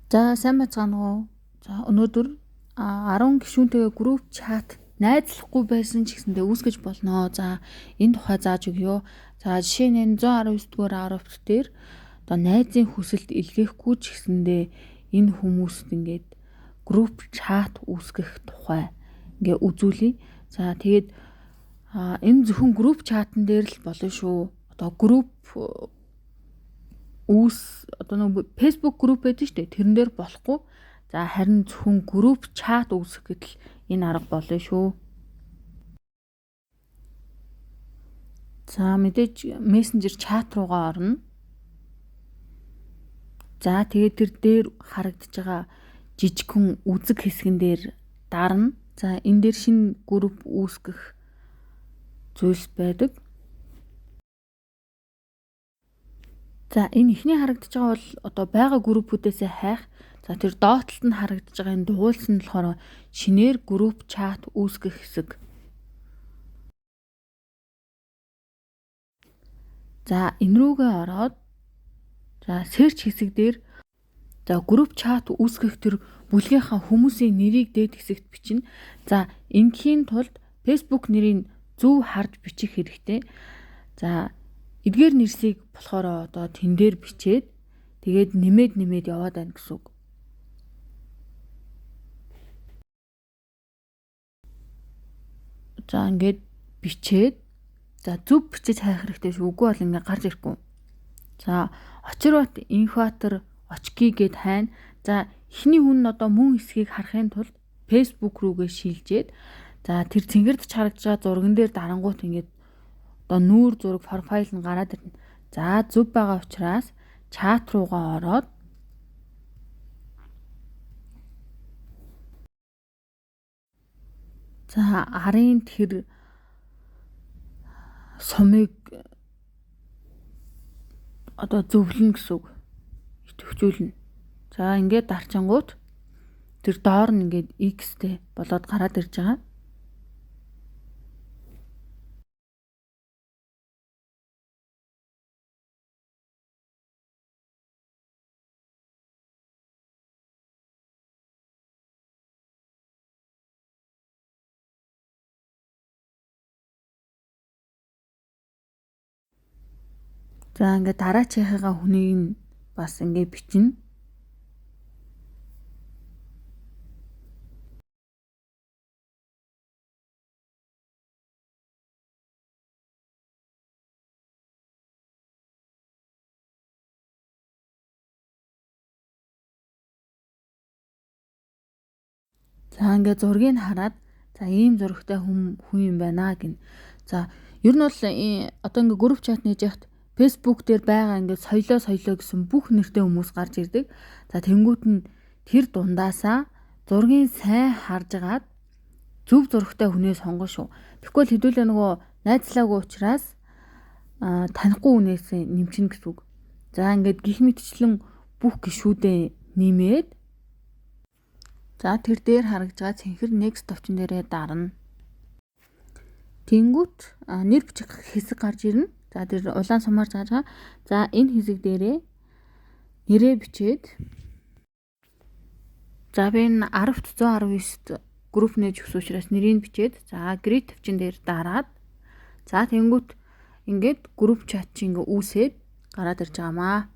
За сайн байцгаана уу. За өнөөдөр 10 гишүүнтэйгээ групп чат найзлахгүй байсан ч гэсэндээ үүсгэж болно. За энэ тухай зааж өгье. За жишээ нь энэ 119 дугаар аравт дээр одоо найзын хүсэлт илгээхгүй ч гэсэндээ энэ хүмүүст ингээд групп чат үүсгэх тухай ингээ үзүүлье. За тэгээд энэ зөвхөн групп чатан дээр л болно шүү. Одоо групп одоо нэг Facebook групп байдаг шүү дээ. Тэрэн дээр болохгүй. За харин зөвхөн групп чат үүсгэхэд л энэ арга болно шүү. За мэдээж мессенжер чат руугаа орно. За тэгээд тэр дээр харагдаж байгаа жижигхэн үзэг хэсгэн дээр дарна. За энэ дээр шинэ групп үүсгэх зүйлс байдаг. За энэ ихний харагдаж байгаа бол одоо байгаа группүүдээсээ хайх. За тэр доотлолт нь харагдаж байгаа энэ дугуйлсан нь болохоор шинээр групп чат үүсгэх хэсэг. За энэ рүүгээ ороод за search хэсэг дээр за групп чат үүсгэх тэр бүлгийнхаа хүмүүсийн нэрийг дээд хэсэгт бичнэ. За ингийн тулд Facebook нэрийг зөв харж бичих хэрэгтэй. За эдгээр нэрсийг болохоор одоо тэн дээр бичээд тэгээд нэмээд яваад байна гэсэн үг. За ингээд бичээд за зөв бичиж хайх хэрэгтэй шүү. Үгүй бол ингээд гарч ирэхгүй. За Очирбат инкватор очки гэд хайна. За эхний хүн нь одоо мөн хэсгийг харахын тулд Facebook руугээ шилжээд за тэр цэнгэрдэж харагдаж байгаа зурган дээр дарангуут ингээд одоо нүүр зураг профайл нь гараад ирнэ. За зөв байгаа учраас чат руугаа ороод за арын тэр сумыг одоо зөвлөн гэсэн үг идэвхжүүлнэ. За ингээд дарчангууд тэр доор нь ингээд X-тэй болоод гараад ирж байгаа. За ингээд дараачихыгаа хүнийг нь бас ингээд бичнэ. За ингээд зургийг хараад за ийм зурагтай хүн юм байна гин. За ер нь бол одоо ингээд групп чат нээж яхад Facebook дээр байгаа ингээд соёлоо гэсэн бүх нэртэй хүмүүс гарч ирдэг. За тэнгуут нь тэр дундаасаа зургийг сайн харж агаад зөв зурагтай хүнээ сонгоно шүү. Тэгэхгүй л хэдүүлээ нөгөө найзлаагүй учраас танихгүй хүнээс нэмчин гэсэн үг. За ингээд гих мэтчлэн бүх гишүүдээ нэмээд за тэр дээр харагдж байгаа цэнхэр next товчон дээрээ дарна. Тэнгүүт нэр бичих хэсэг гарч ирнэ. За тэр улаан сумаар зааж байгаа. За энэ хэсэг дээрээ нэрээ бичээд за би энэ 10-т 119-т групп нээж өгсөн учраас нэрийг бичээд за greet товчон дээр дараад за тэнгүүт ингээд групп чат чи ингээ үүсээд гараад ирж байгаамаа.